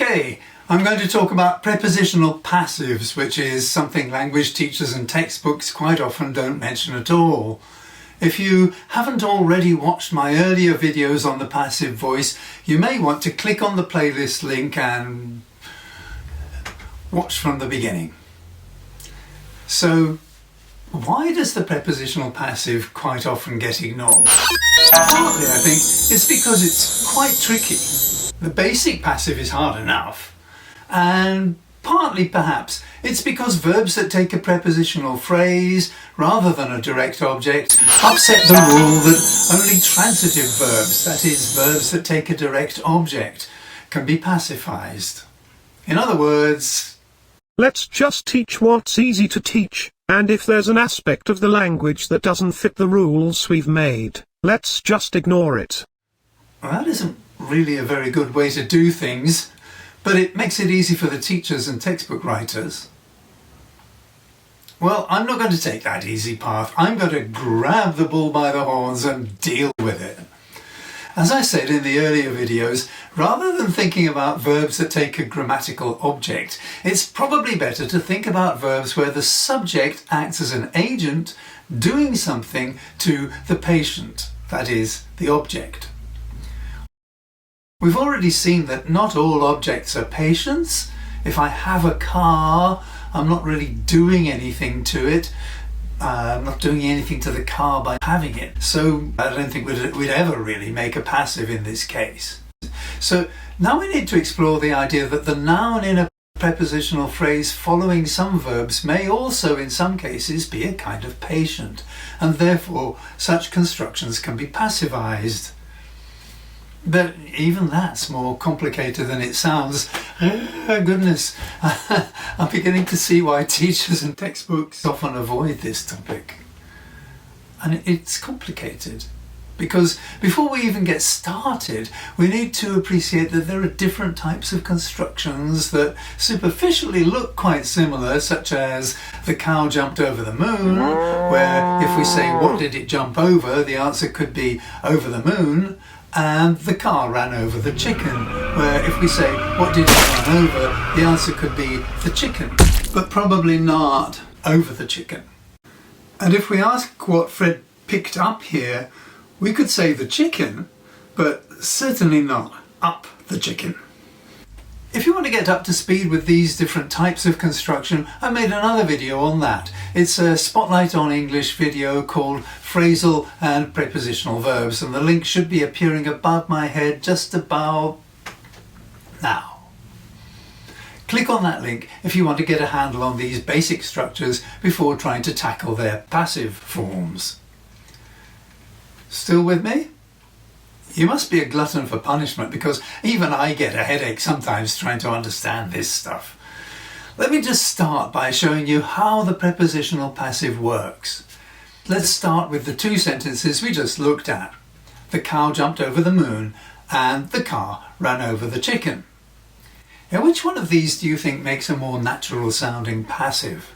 Okay, I'm going to talk about prepositional passives, which is something language teachers and textbooks quite often don't mention at all. If you haven't already watched my earlier videos on the passive voice, you may want to click on the playlist link and watch from the beginning. So, why does the prepositional passive quite often get ignored? Partly, I think, it's because it's quite tricky. The basic passive is hard enough, and partly perhaps it's because verbs that take a prepositional phrase rather than a direct object upset the rule that only transitive verbs, that is, verbs that take a direct object, can be pacified. In other words, let's just teach what's easy to teach, and if there's an aspect of the language that doesn't fit the rules we've made, let's just ignore it. Well, that isn't really a very good way to do things, but it makes it easy for the teachers and textbook writers. Well, I'm not going to take that easy path. I'm going to grab the bull by the horns and deal with it. As I said in the earlier videos, rather than thinking about verbs that take a grammatical object, it's probably better to think about verbs where the subject acts as an agent doing something to the patient, that is, the object. We've already seen that not all objects are patients. If I have a car, I'm not really doing anything to it. I'm not doing anything to the car by having it. So I don't think we'd ever really make a passive in this case. So now we need to explore the idea that the noun in a prepositional phrase following some verbs may also in some cases be a kind of patient, and therefore such constructions can be passivized. But even that's more complicated than it sounds. Oh, goodness, I'm beginning to see why teachers and textbooks often avoid this topic. And it's complicated because before we even get started, we need to appreciate that there are different types of constructions that superficially look quite similar, such as the cow jumped over the moon, where if we say what did it jump over, the answer could be over the moon. And the car ran over the chicken, where if we say, what did it run over, the answer could be the chicken, but probably not over the chicken. And if we ask what Fred picked up here, we could say the chicken, but certainly not up the chicken. If you want to get up to speed with these different types of construction, I made another video on that. It's a Spotlight on English video called Phrasal and Prepositional Verbs, and the link should be appearing above my head just about now. Click on that link if you want to get a handle on these basic structures before trying to tackle their passive forms. Still with me? You must be a glutton for punishment, because even I get a headache sometimes trying to understand this stuff. Let me just start by showing you how the prepositional passive works. Let's start with the two sentences we just looked at. The cow jumped over the moon and the car ran over the chicken. Now, which one of these do you think makes a more natural sounding passive?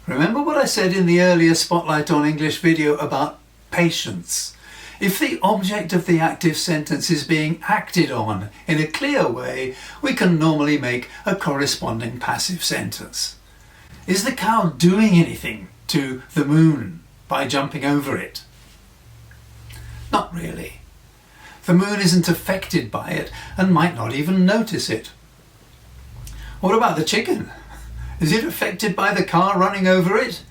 Remember what I said in the earlier Spotlight on English video about patience? If the object of the active sentence is being acted on in a clear way, we can normally make a corresponding passive sentence. Is the cow doing anything to the moon by jumping over it? Not really. The moon isn't affected by it and might not even notice it. What about the chicken? Is it affected by the car running over it?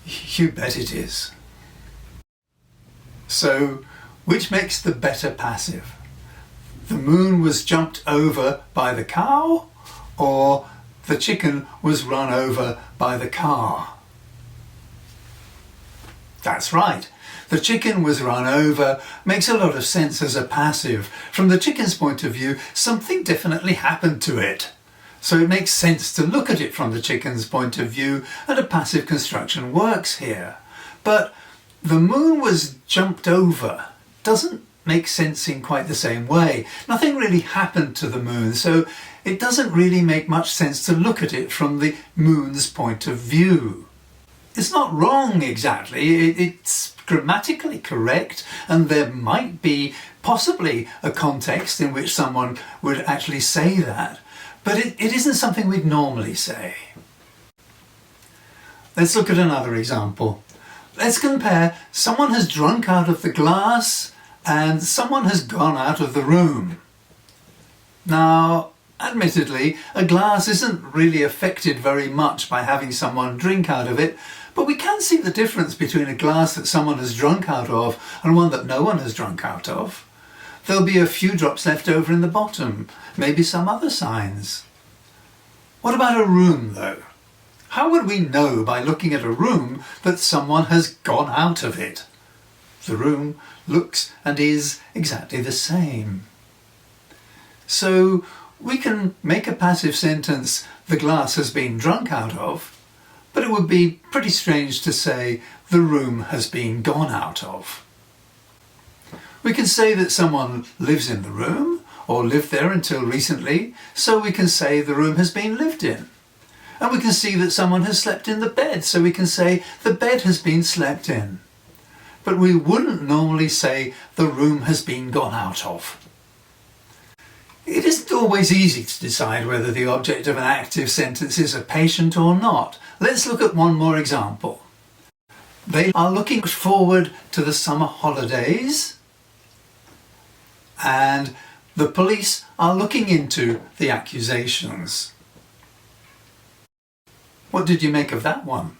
You bet it is. So, which makes the better passive? The moon was jumped over by the cow, or the chicken was run over by the car? That's right. The chicken was run over makes a lot of sense as a passive. From the chicken's point of view, something definitely happened to it. So it makes sense to look at it from the chicken's point of view, and a passive construction works here. But the moon was jumped over doesn't make sense in quite the same way. Nothing really happened to the moon, so it doesn't really make much sense to look at it from the moon's point of view. It's not wrong exactly, it's grammatically correct, and there might be possibly a context in which someone would actually say that, but it isn't something we'd normally say. Let's look at another example. Let's compare someone has drunk out of the glass and someone has gone out of the room. Now, admittedly, a glass isn't really affected very much by having someone drink out of it, but we can see the difference between a glass that someone has drunk out of and one that no one has drunk out of. There'll be a few drops left over in the bottom, maybe some other signs. What about a room, though? How would we know by looking at a room that someone has gone out of it? The room looks and is exactly the same. So we can make a passive sentence, the glass has been drunk out of, but it would be pretty strange to say the room has been gone out of. We can say that someone lives in the room or lived there until recently, so we can say the room has been lived in. And we can see that someone has slept in the bed, so we can say the bed has been slept in. But we wouldn't normally say the room has been gone out of. It isn't always easy to decide whether the object of an active sentence is a patient or not. Let's look at one more example. They are looking forward to the summer holidays, and the police are looking into the accusations. What did you make of that one?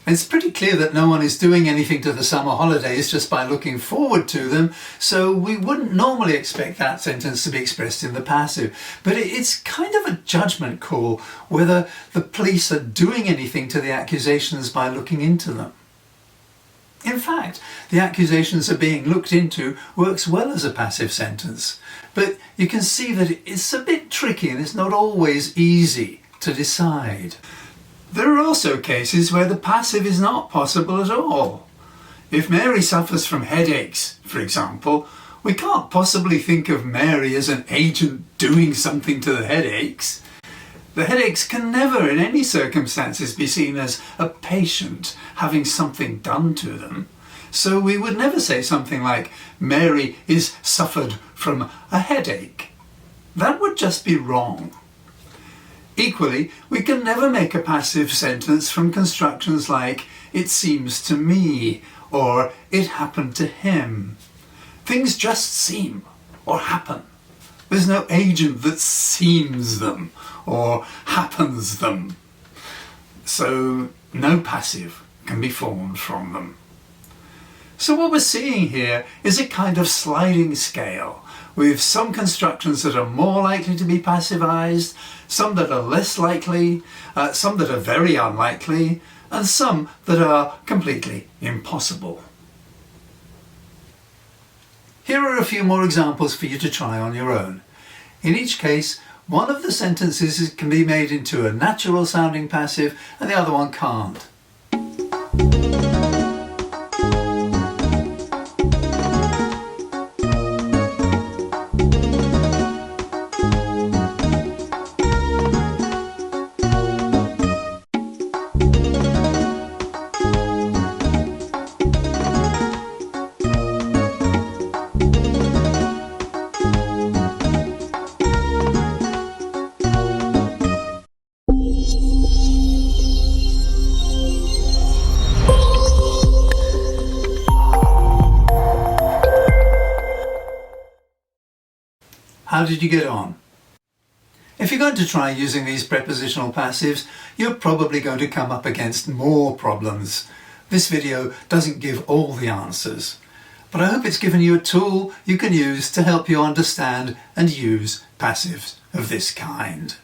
It's pretty clear that no one is doing anything to the summer holidays just by looking forward to them, so we wouldn't normally expect that sentence to be expressed in the passive. But it's kind of a judgment call whether the police are doing anything to the accusations by looking into them. In fact, the accusations are being looked into works well as a passive sentence, but you can see that it's a bit tricky and it's not always easy to decide. There are also cases where the passive is not possible at all. If Mary suffers from headaches, for example, we can't possibly think of Mary as an agent doing something to the headaches. The headaches can never in any circumstances be seen as a patient having something done to them. So we would never say something like, Mary is suffered from a headache. That would just be wrong. Equally, we can never make a passive sentence from constructions like, it seems to me, or it happened to him. Things just seem or happen. There's no agent that seems them or happens them. So no passive can be formed from them. So what we're seeing here is a kind of sliding scale, with some constructions that are more likely to be passivized, some that are less likely, some that are very unlikely, and some that are completely impossible. Here are a few more examples for you to try on your own. In each case, one of the sentences can be made into a natural sounding passive and the other one can't. How did you get on? If you're going to try using these prepositional passives, you're probably going to come up against more problems. This video doesn't give all the answers, but I hope it's given you a tool you can use to help you understand and use passives of this kind.